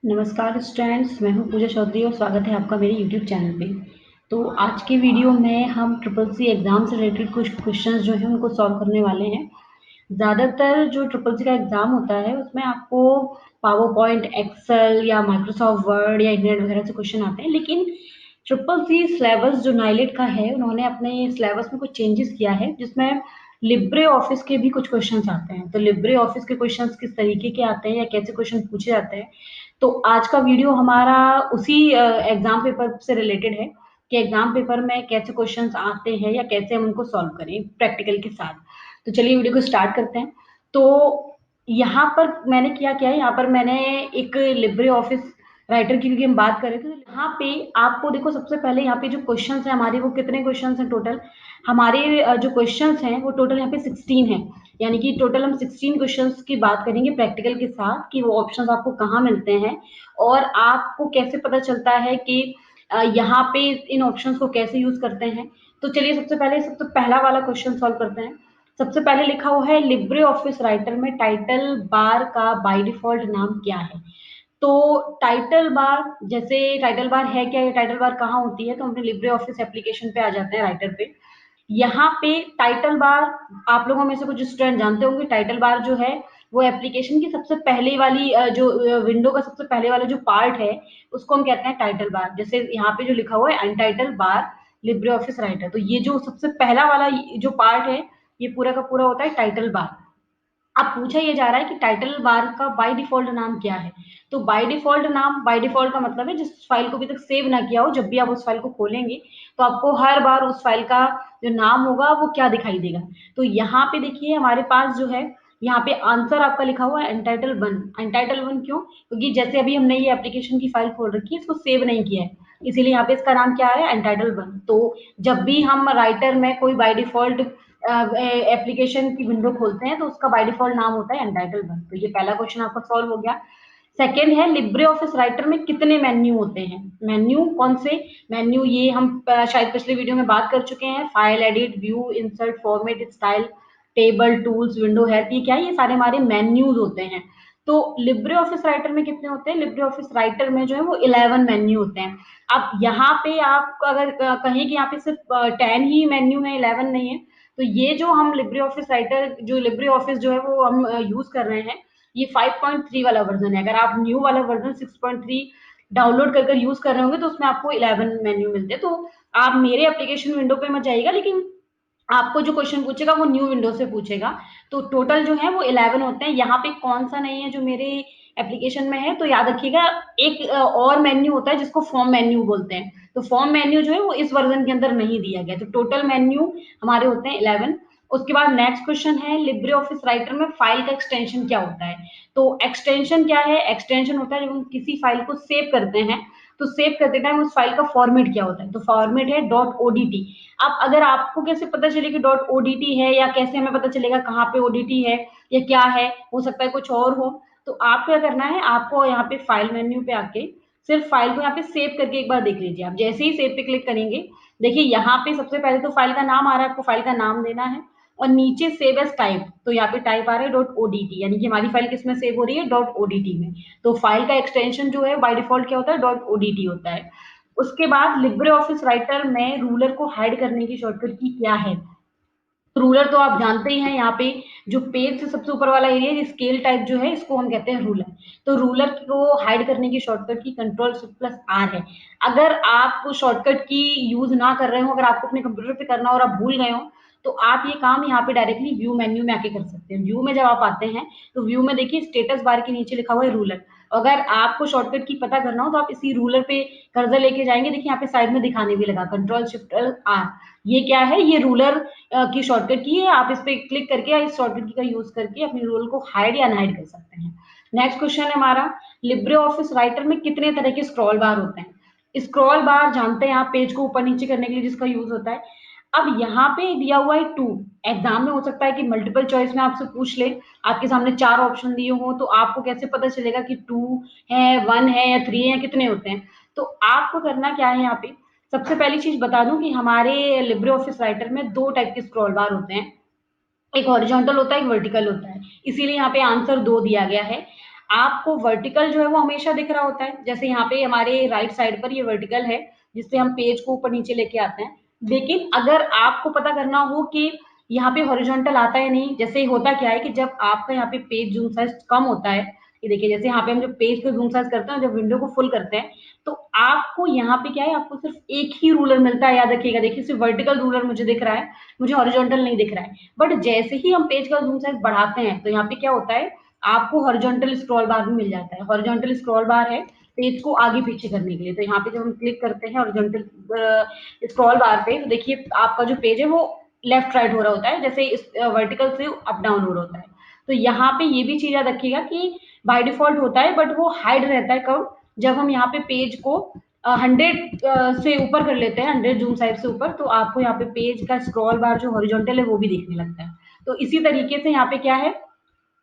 नमस्कार स्टूडेंट्स, मैं हूं पूजा चौधरी और स्वागत है आपका मेरे यूट्यूब चैनल पे। तो आज के वीडियो में हम ट्रिपल सी एग्ज़ाम से रिलेटेड कुछ क्वेश्चंस जो हैं उनको सॉल्व करने वाले हैं। ज़्यादातर जो ट्रिपल सी का एग्ज़ाम होता है उसमें आपको पावर पॉइंट, एक्सेल या माइक्रोसॉफ्ट वर्ड या इंटरनेट वगैरह से क्वेश्चन आते हैं, लेकिन ट्रिपल सी सिलेबस जो नाइलेट का है उन्होंने अपने सिलेबस में कुछ चेंजेस किया है जिसमें लिब्रे ऑफिस के भी कुछ क्वेश्चंस आते हैं। तो लिब्रे ऑफिस के क्वेश्चंस किस तरीके के आते हैं या कैसे क्वेश्चन पूछे जाते हैं, तो आज का वीडियो हमारा उसी एग्जाम पेपर से रिलेटेड है कि एग्जाम पेपर में कैसे क्वेश्चंस आते हैं या कैसे हम उनको सॉल्व करें प्रैक्टिकल के साथ। तो चलिए वीडियो को स्टार्ट करते हैं। तो यहाँ पर मैंने क्या है, यहाँ पर मैंने एक लिब्रे ऑफिस राइटर की, क्योंकि हम बात कर रहे थे, तो यहाँ पे आपको देखो सबसे पहले यहाँ पे जो क्वेश्चंस हैं हमारे, वो कितने क्वेश्चंस हैं टोटल हमारे, जो क्वेश्चंस हैं वो टोटल यहाँ पे 16 है। यानी कि टोटल हम 16 क्वेश्चंस की बात करेंगे प्रैक्टिकल के साथ कि वो ऑप्शंस आपको कहाँ मिलते हैं और आपको कैसे पता चलता है कि यहाँ पे इन ऑप्शंस को कैसे यूज करते हैं। तो चलिए सबसे पहला वाला क्वेश्चन सॉल्व करते हैं। सबसे पहले लिखा हुआ है लिब्रे ऑफिस राइटर में टाइटल बार का बाय डिफॉल्ट नाम क्या है। तो टाइटल बार, जैसे टाइटल बार है क्या, ये टाइटल बार कहाँ होती है, तो हमने लिब्रे ऑफिस एप्लीकेशन पे आ जाते हैं, राइटर पे। यहाँ पे टाइटल बार, आप लोगों में से कुछ स्टूडेंट जानते होंगे टाइटल बार जो है वो एप्लीकेशन की सबसे पहले वाली जो विंडो का सबसे पहले वाला जो पार्ट है उसको हम कहते हैं टाइटल बार। जैसे यहाँ पे जो लिखा हुआ है अनटाइटल बार लिब्रे ऑफिस राइटर, तो ये जो सबसे पहला वाला जो पार्ट है ये पूरा का पूरा होता है टाइटल बार। अब पूछा ये जा रहा है कि टाइटल बार का बाय डिफॉल्ट नाम क्या है। तो बाय डिफॉल्ट नाम, बाय डिफॉल्ट का मतलब है जिस फाइल को अभी तक सेव ना किया हो, जब भी आप उस फाइल को खोलेंगे तो आपको हर बार उस फाइल का जो नाम होगा वो क्या दिखाई देगा। तो यहाँ पे देखिए हमारे पास जो है, यहाँ पे आंसर आपका लिखा हुआ है अनटाइटल वन। अनटाइटल वन क्यों? क्योंकि जैसे अभी हमने ये एप्लीकेशन की फाइल खोल रखी है, इसको सेव नहीं किया है, इसीलिए यहाँ पे इसका नाम क्या है, अनटाइटल वन। तो जब भी हम राइटर में कोई बाय डिफॉल्ट एप्लीकेशन की विंडो खोलते हैं तो उसका बाय डिफॉल्ट नाम होता है अनटाइटल्ड वन। तो ये पहला क्वेश्चन आपका सॉल्व हो गया। सेकेंड है लिब्रे ऑफिस राइटर में कितने मेन्यू होते हैं। मेन्यू कौन से मेन्यू, ये हम शायद पिछले वीडियो में बात कर चुके हैं। File, edit, view, insert, format, style, table, tools, window, help, ये क्या है, ये सारे हमारे मेन्यूज होते हैं। तो लिब्रे ऑफिस राइटर में कितने होते हैं, लिब्रे ऑफिस राइटर में जो है वो 11 मेन्यू होते हैं। अब यहाँ पे आप अगर कहें कि यहाँ पे सिर्फ 10 ही मेन्यू है, 11 नहीं है, तो ये जो हम लिब्रे ऑफिस राइटर, जो लिब्रे ऑफिस जो है वो हम यूज कर रहे हैं, ये 5.3 वाला वर्जन है। अगर आप न्यू वाला वर्जन 6.3 डाउनलोड कर यूज कर रहे होंगे तो उसमें आपको 11 मेन्यू मिलते हैं। तो आप मेरे एप्लीकेशन विंडो पे मत जाइएगा, लेकिन आपको जो क्वेश्चन पूछेगा वो न्यू विंडो से पूछेगा। तो टोटल जो है वो 11 होते हैं। यहाँ पे कौन सा नहीं है जो मेरे एप्लीकेशन में है, तो याद रखिएगा एक और मेन्यू होता है जिसको फॉर्म मेन्यू बोलते हैं। तो फॉर्म मेन्यू जो है वो इस वर्जन के अंदर नहीं दिया गया। तो टोटल मेन्यू हमारे होते हैं 11। उसके बाद नेक्स्ट क्वेश्चन है लिब्रे ऑफिस राइटर में फाइल का एक्सटेंशन क्या होता है। तो एक्सटेंशन क्या है, एक्सटेंशन होता है जब हम किसी फाइल को सेव करते हैं तो सेव करते टाइम उस फाइल का फॉर्मेट क्या होता है, तो फॉर्मेट है डॉट ओडीटी। अब अगर आपको कैसे पता चले कि डॉट ओडीटी है, या कैसे हमें पता चलेगा कहाँ पे ओडीटी है या क्या है, हो सकता है कुछ और हो। तो आप क्या करना है, आपको यहाँ पे फाइल मेन्यू पे आके सिर्फ फाइल को यहाँ पे सेव करके एक बार देख लीजिए। आप जैसे ही सेव पे क्लिक करेंगे, देखिए यहाँ पे सबसे पहले तो फाइल का नाम आ रहा है, आपको फाइल का नाम देना है और नीचे सेव एज टाइप, तो यहाँ पे टाइप आ रहा है डॉट ओडीटी, यानी कि हमारी फाइल किसमें सेव हो रही है, डॉट ओडीटी में। तो फाइल का एक्सटेंशन जो है बाय डिफॉल्ट क्या होता है, डॉट ओडीटी होता है। उसके बाद लिब्रे ऑफिस राइटर में रूलर को हाइड करने की शॉर्टकट की क्या है। रूलर तो आप जानते ही हैं, यहाँ पे जो पेज से सबसे ऊपर वाला एरिया स्केल टाइप जो है इसको हम कहते हैं रूलर। तो रूलर को हाइड करने की शॉर्टकट की कंट्रोल शिफ्ट प्लस आर है। अगर आप शॉर्टकट की यूज ना कर रहे हो, अगर आपको अपने कंप्यूटर पे करना हो और आप भूल गए हो, तो आप ये काम यहाँ पे डायरेक्टली व्यू मेन्यू में आके कर सकते हैं। व्यू में जब आप आते हैं तो व्यू में देखिए स्टेटस बार के नीचे लिखा हुआ है रूलर। अगर आपको शॉर्टकट की पता करना हो तो आप इसी रूलर पे कर्सर लेके जाएंगे, देखिए यहाँ पे साइड में दिखाने भी लगा कंट्रोल शिफ्ट आर। ये क्या है, ये रूलर की शॉर्टकट की है। आप इस पे क्लिक करके या इस शॉर्टकट की का यूज करके अपने रूल को हाइड या अनहाइड कर सकते हैं। नेक्स्ट क्वेश्चन है हमारा, लिब्रे ऑफिस राइटर में कितने तरह के स्क्रॉल बार होते हैं। स्क्रॉल बार जानते हैं आप, पेज को ऊपर नीचे करने के लिए जिसका यूज होता है। अब यहाँ पे दिया हुआ है टू। एग्जाम में हो सकता है कि मल्टीपल चॉइस में आपसे पूछ ले, आपके सामने 4 ऑप्शन दिए हो, तो आपको कैसे पता चलेगा कि 2 है, 1 है या 3 है, कितने होते हैं। तो आपको करना क्या है, यहाँ पे सबसे पहली चीज बता दूं कि हमारे लिब्रे ऑफिस राइटर में 2 टाइप के स्क्रॉल बार होते हैं, एक हॉरिजॉन्टल होता है, एक वर्टिकल होता है, इसीलिए यहाँ पे आंसर 2 दिया गया है। आपको वर्टिकल जो है वो हमेशा दिख रहा होता है, जैसे यहाँ पे हमारे राइट साइड पर ये वर्टिकल है जिससे हम पेज को ऊपर नीचे लेके आते हैं। लेकिन अगर आपको पता करना हो कि यहाँ पे हॉरिजॉन्टल आता है नहीं, जैसे होता क्या है कि जब आपका यहाँ पे पेज जूम साइज कम होता है, ये देखिए जैसे यहाँ पे हम जब पेज को जूम साइज करते हैं, जब विंडो को फुल करते हैं, तो आपको यहाँ पे क्या है, आपको सिर्फ एक ही रूलर मिलता है, याद रखिएगा। देखिए सिर्फ वर्टिकल रूलर मुझे दिख रहा है, मुझे हॉरिजॉन्टल नहीं दिख रहा है। बट जैसे ही हम पेज का जूम साइज बढ़ाते हैं तो यहाँ पे क्या होता है, आपको हॉरिजॉन्टल स्क्रॉल बार भी मिल जाता है। हॉरिजॉन्टल स्क्रॉल बार है पेज को आगे पीछे करने के लिए। तो यहाँ पे जब हम क्लिक करते हैं हॉरिजॉन्टल स्क्रॉल बार पे, तो देखिए आपका जो पेज है वो लेफ्ट राइट हो रहा होता है, जैसे इस वर्टिकल से अप डाउन हो रहा होता है। तो यहाँ पे ये भी चीज याद रखिएगा कि बाय डिफॉल्ट होता है, बट वो हाइड रहता है कब, जब हम यहाँ पे पेज को 100 से ऊपर कर लेते हैं, 100 जूम साइज से ऊपर, तो आपको यहाँ पे पेज का स्क्रॉल बार जो हॉरिजॉन्टल है वो भी दिखने लगता है। तो इसी तरीके से यहाँ पे क्या है,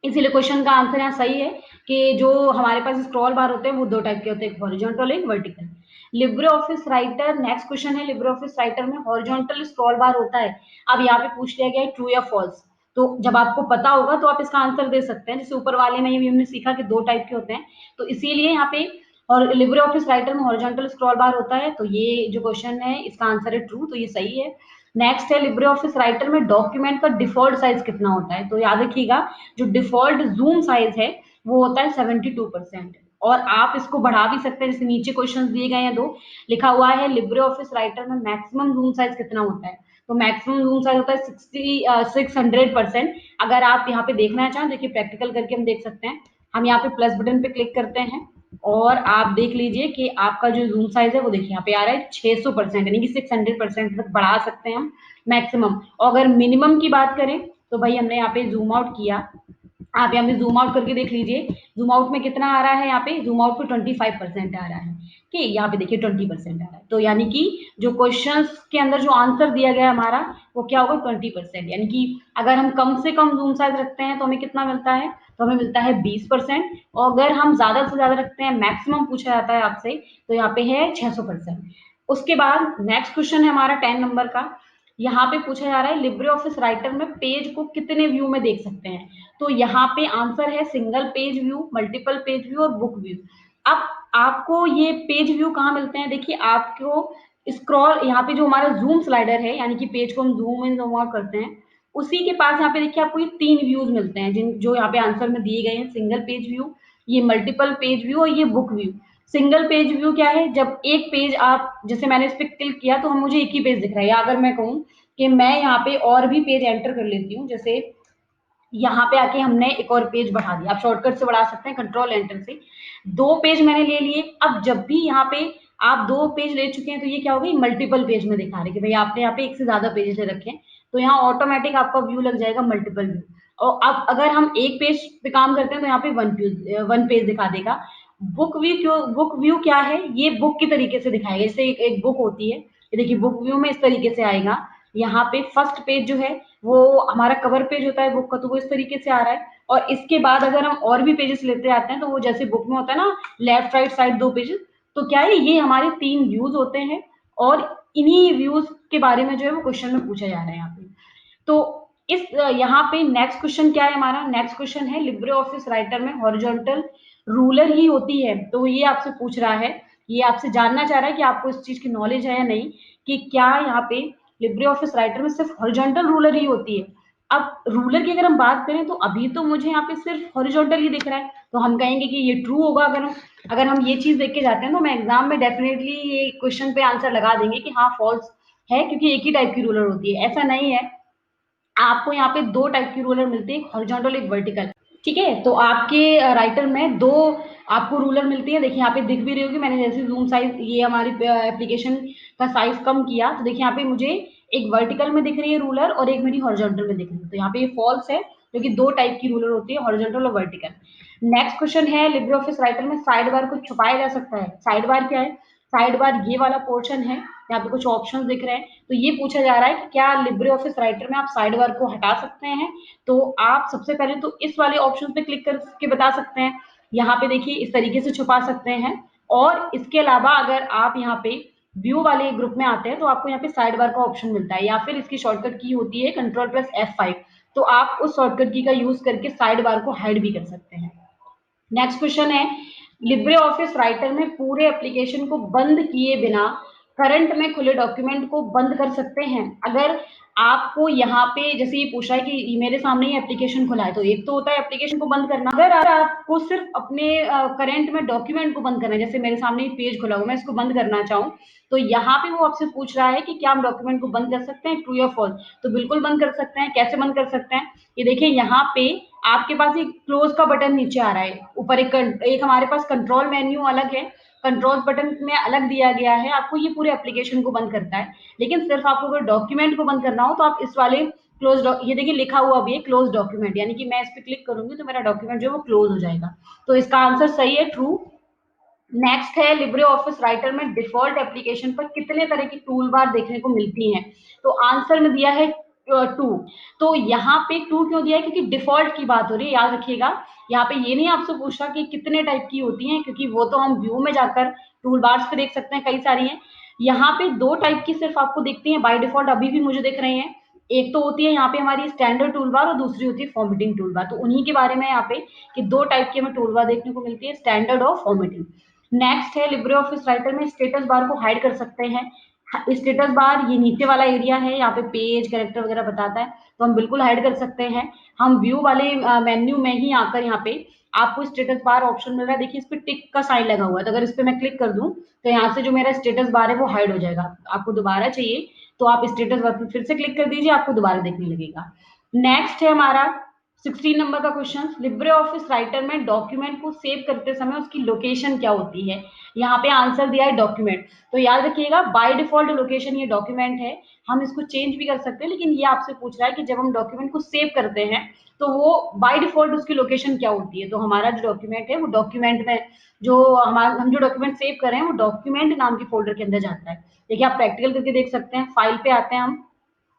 इसीलिए क्वेश्चन का आंसर यहाँ सही है कि जो हमारे पास स्क्रॉल बार होते हैं वो दो टाइप के होते हैं, एक हॉरिजॉन्टल एक vertical. Libre office writer, next question है, लिब्रे ऑफिस राइटर में हॉरिजॉन्टल स्क्रॉल बार होता है। अब यहाँ पे पूछ लिया गया है ट्रू या फॉल्स, तो जब आपको पता होगा तो आप इसका आंसर दे सकते हैं। जैसे ऊपर वाले में भी हमने सीखा कि दो टाइप के होते हैं, तो इसीलिए यहाँ पे और लिब्रे ऑफिस राइटर में हॉरिजॉन्टल स्क्रॉल बार होता है। तो ये जो क्वेश्चन है इसका आंसर है ट्रू, तो ये सही है। नेक्स्ट है, लिब्रे ऑफिस राइटर में डॉक्यूमेंट का डिफॉल्ट साइज कितना होता है, तो याद रखिएगा जो डिफॉल्ट जूम साइज है वो होता है 72%। और आप इसको बढ़ा भी सकते हैं, जैसे नीचे क्वेश्चन दिए गए हैं दो, लिखा हुआ है लिब्रे ऑफिस राइटर में मैक्सिमम जूम साइज कितना होता है, तो मैक्सिमम जूम साइज होता है 600%। अगर आप यहाँ पे देखना चाहें, देखिए प्रैक्टिकल करके हम देख सकते हैं। हम यहाँ पे प्लस बटन पे क्लिक करते हैं और आप देख लीजिए कि आपका जो जूम साइज है वो देखिए यहाँ पे आ रहा है 600%, यानी कि 600% तक बढ़ा सकते हैं हम मैक्सिमम। और अगर मिनिमम की बात करें तो भाई हमने यहाँ पे जूम आउट किया, आप यहाँ पे जूम आउट करके देख लीजिए, जूम आउट में कितना आ रहा है, यहाँ पे जूम आउट पे 25% आ रहा है, ठीक, यहाँ पे देखिए 20% आ रहा है। तो यानी कि जो क्वेश्चन के अंदर जो आंसर दिया गया हमारा वो क्या होगा, 20%। यानी कि अगर हम कम से कम जूम साइज रखते हैं तो हमें कितना मिलता है, तो हमें मिलता है 20%। और अगर हम ज्यादा से ज्यादा रखते हैं, मैक्सिमम पूछा जाता है आपसे, तो यहाँ पे है 600%। उसके बाद नेक्स्ट क्वेश्चन है हमारा 10 नंबर का। यहाँ पे पूछा जा रहा है लिब्रे ऑफिस राइटर में पेज को कितने व्यू में देख सकते हैं, तो यहाँ पे आंसर है single page view, multiple page view और बुक व्यू। अब आपको ये पेज व्यू कहाँ मिलते हैं, देखिए आपको स्क्रॉल यहाँ पे जो हमारा जूम स्लाइडर है, यानी कि पेज को हम जूम इन जूम आउट करते हैं, उसी के पास यहाँ पे देखिए आपको ये 3 व्यूज मिलते हैं, जिन जो यहाँ पे आंसर में दिए गए हैं, सिंगल पेज व्यू, ये मल्टीपल पेज व्यू और ये book view. Single page view क्या है, जब एक पेज आप, जैसे मैंने इस पे क्लिक किया तो हम मुझे एक ही पेज दिख रहा है, या अगर मैं कहूँ कि मैं यहाँ पे और भी पेज एंटर कर लेती हूँ, जैसे यहाँ पे आके हमने एक और पेज बढ़ा दिया, आप शॉर्टकट से बढ़ा सकते हैं कंट्रोल एंटर से, 2 पेज मैंने ले लिए। अब जब भी यहाँ पे आप 2 पेज ले चुके हैं तो ये क्या होगा, मल्टीपल पेज में दिखा रहे कि भाई आपने यहाँ पे एक से ज्यादा पेज ले रखे हैं, तो यहाँ ऑटोमेटिक आपका व्यू लग जाएगा मल्टीपल व्यू। और अब अगर हम एक पेज पे काम करते हैं तो यहाँ पे 1 पेज दिखा देगा। बुक व्यू क्या है, ये बुक की तरीके से दिखाएगा, जैसे एक बुक होती है, ये देखिए बुक व्यू में इस तरीके से आएगा। यहाँ पे फर्स्ट पेज जो है वो हमारा कवर पेज होता है बुक का, तो वो इस तरीके से आ रहा है। और इसके बाद अगर हम और भी पेजेस लेते आते हैं तो वो जैसे बुक में होता है ना, लेफ्ट राइट साइड 2 पेजेस, तो क्या है, ये हमारे 3 व्यूज होते हैं। और इन्हीं व्यूज के बारे में जो है वो क्वेश्चन में पूछा जा रहा है यहाँ पे। तो इस यहाँ पे नेक्स्ट क्वेश्चन क्या है हमारा, नेक्स्ट क्वेश्चन है लिब्रे ऑफिस राइटर में हॉरिजॉन्टल रूलर ही होती है, तो ये आपसे पूछ रहा है, ये आपसे जानना चाह रहा है कि आपको इस चीज की नॉलेज है या नहीं, कि क्या यहाँ पे लिब्रे ऑफिस राइटर में सिर्फ हॉरिजॉन्टल रूलर ही होती है। अब रूलर की अगर हम बात करें तो अभी तो मुझे यहाँ पे सिर्फ हॉरिजॉन्टल ही दिख रहा है, तो हम कहेंगे कि ये ट्रू होगा। अगर हम ये चीज देख के जाते हैं तो मैं एग्जाम में डेफिनेटली ये क्वेश्चन पे आंसर लगा देंगे कि हाँ फॉल्स है, क्योंकि एक ही टाइप की रूलर होती है, ऐसा नहीं है। आपको यहाँ पे 2 टाइप की रूलर मिलती है, एक हॉरिजॉन्टल एक वर्टिकल, ठीक है। तो आपके राइटर में 2 आपको रूलर मिलती है, देखिए यहाँ पे दिख भी रही होगी, मैंने जैसे जूम साइज ये हमारी एप्लीकेशन का साइज कम किया तो देखिए यहाँ पे मुझे एक वर्टिकल में दिख रही है रूलर और एक मेरी हॉरिजॉन्टल में दिख रही है, तो यहाँ पे ये फॉल्स है, क्योंकि 2 टाइप की रूलर होती है, हॉरिजॉन्टल और वर्टिकल। नेक्स्ट क्वेश्चन है लिब्रे ऑफिस राइटर में साइड बार को छुपाया जा सकता है, साइड बार क्या है, साइड बार ये वाला पोर्शन है, यहाँ पे कुछ ऑप्शन दिख रहे हैं, तो ये पूछा जा रहा है कि क्या लिब्रे ऑफिस राइटर में आप साइड बार को हटा सकते हैं, तो आप सबसे पहले तो इस वाले ऑप्शन पे क्लिक करके बता सकते हैं, यहाँ पे देखिए इस तरीके से छुपा सकते हैं। और इसके अलावा अगर आप यहाँ पे व्यू वाले ग्रुप में आते हैं तो आपको यहाँ पे साइड बार का ऑप्शन मिलता है, या फिर इसकी शॉर्टकट की होती है Ctrl+F5, तो आप उस शॉर्टकट की का यूज करके साइड बार को हाइड भी कर सकते हैं। नेक्स्ट क्वेश्चन है, लिब्रे ऑफिस राइटर में पूरे एप्लीकेशन को बंद किए बिना करंट में खुले डॉक्यूमेंट को बंद कर सकते हैं? अगर आपको यहाँ पे जैसे ये पूछा है कि मेरे सामने ही एप्लीकेशन खुला है, तो एक तो होता है एप्लीकेशन को बंद करना। अगर आपको सिर्फ अपने करंट में डॉक्यूमेंट को बंद करना है, जैसे मेरे सामने पेज खुला हुआ, मैं इसको बंद करना चाहूँ, तो यहाँ पे वो आपसे पूछ रहा है कि क्या हम डॉक्यूमेंट को बंद कर सकते हैं, ट्रू या फॉल्स? तो बिल्कुल बंद कर सकते हैं। कैसे बंद कर सकते हैं? ये देखिए, यहाँ पे आपके पास एक क्लोज का बटन नीचे आ रहा है, ऊपर एक हमारे पास कंट्रोल मेन्यू अलग है, कंट्रोल बटन में अलग दिया गया है आपको, ये पूरे एप्लीकेशन को बंद करता है। लेकिन सिर्फ आपको अगर डॉक्यूमेंट को बंद करना हो तो आप इस वाले क्लोज, ये देखिए लिखा हुआ भी है क्लोज डॉक्यूमेंट, यानी कि मैं इस पर क्लिक करूंगी तो मेरा डॉक्यूमेंट जो है वो क्लोज हो जाएगा। तो इसका आंसर सही है, ट्रू। नेक्स्ट है, लिब्रे ऑफिस राइटर में डिफॉल्ट एप्लीकेशन पर कितने तरह की टूल बार देखने को मिलती हैं? तो आंसर में दिया है टू। तो यहाँ पे टू क्यों दिया है? क्योंकि डिफॉल्ट की बात हो रही है, याद रखिएगा। यहाँ पे ये नहीं आपसे पूछा कि कितने टाइप की होती हैं, क्योंकि वो तो हम व्यू में जाकर टूल बार्स पे देख सकते हैं, कई सारी हैं। यहाँ पे दो टाइप की सिर्फ आपको दिखती हैं बाय डिफॉल्ट, अभी भी मुझे दिख रही हैं। एक तो होती है यहाँ पे हमारी स्टैंडर्ड टूल बार और दूसरी होती है फॉर्मेटिंग टूल बार। तो उन्हीं के बारे में यहाँ पे कि दो टाइप की हमें टूल बार देखने को मिलती है, स्टैंडर्ड और फॉर्मेटिंग। नेक्स्ट है, लिब्रे ऑफिस राइटर में स्टेटस बार को हाइड कर सकते हैं। स्टेटस बार ये नीचे वाला एरिया है, यहाँ पे पेज कैरेक्टर वगैरह बताता है, तो हम बिल्कुल हाइड कर सकते हैं। हम व्यू वाले मेन्यू में ही आकर यहाँ पे आपको स्टेटस बार ऑप्शन मिल रहा है, देखिए इस पे टिक का साइन लगा हुआ है, तो अगर इस पे मैं क्लिक कर दूं तो यहाँ से जो मेरा स्टेटस बार है वो हाइड हो जाएगा। आपको दोबारा चाहिए तो आप स्टेटस बार पर फिर से क्लिक कर दीजिए, आपको दोबारा देखने लगेगा। नेक्स्ट है हमारा 16 नंबर का क्वेश्चन, लिब्रे ऑफिस राइटर में डॉक्यूमेंट को सेव करते समय उसकी लोकेशन क्या होती है? यहाँ पे आंसर दिया है डॉक्यूमेंट। तो याद रखिएगा, बाय डिफॉल्ट लोकेशन ये डॉक्यूमेंट है, हम इसको चेंज भी कर सकते हैं, लेकिन ये आपसे पूछ रहा है कि जब हम डॉक्यूमेंट को सेव करते हैं तो वो बाय डिफॉल्ट उसकी लोकेशन क्या होती है? तो हमारा जो डॉक्यूमेंट है वो डॉक्यूमेंट में, जो हम जो डॉक्यूमेंट सेव कर रहे हैं वो डॉक्यूमेंट नाम के फोल्डर के अंदर जाता है। देखिए आप प्रैक्टिकल करके देख सकते हैं, फाइल पे आते हैं हम,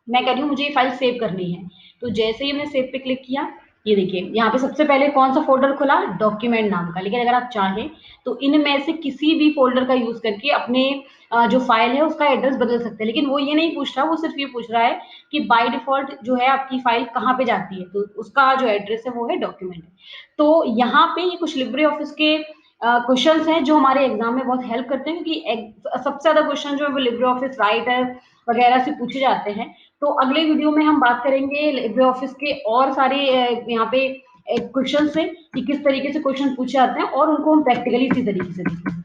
मैं कह रही हूँ मुझे ये फाइल सेव करनी है, तो जैसे ही मैंने सेव पे क्लिक किया, ये देखिए यहाँ पे सबसे पहले कौन सा फोल्डर खुला? डॉक्यूमेंट नाम का। लेकिन अगर आप चाहें तो इनमें से किसी भी फोल्डर का यूज करके अपने जो फाइल है उसका एड्रेस बदल सकते हैं, लेकिन वो ये नहीं पूछ रहा, वो सिर्फ ये पूछ रहा है कि बाय डिफॉल्ट जो है आपकी फाइल कहाँ पे जाती है, तो उसका जो एड्रेस है वो है डॉक्यूमेंट। तो यहाँ पे ये कुछ लिब्रे ऑफिस के क्वेश्चंस हैं जो हमारे एग्जाम में बहुत हेल्प करते हैं, क्योंकि सबसे ज्यादा क्वेश्चन जो है वो लिब्रे ऑफिस राइटर वगैरह से पूछे जाते हैं। तो अगले वीडियो में हम बात करेंगे लिब्रे ऑफिस के और सारे यहाँ पे क्वेश्चन से कि किस तरीके से क्वेश्चन पूछे जाते हैं और उनको हम प्रैक्टिकली इसी तरीके से देखेंगे।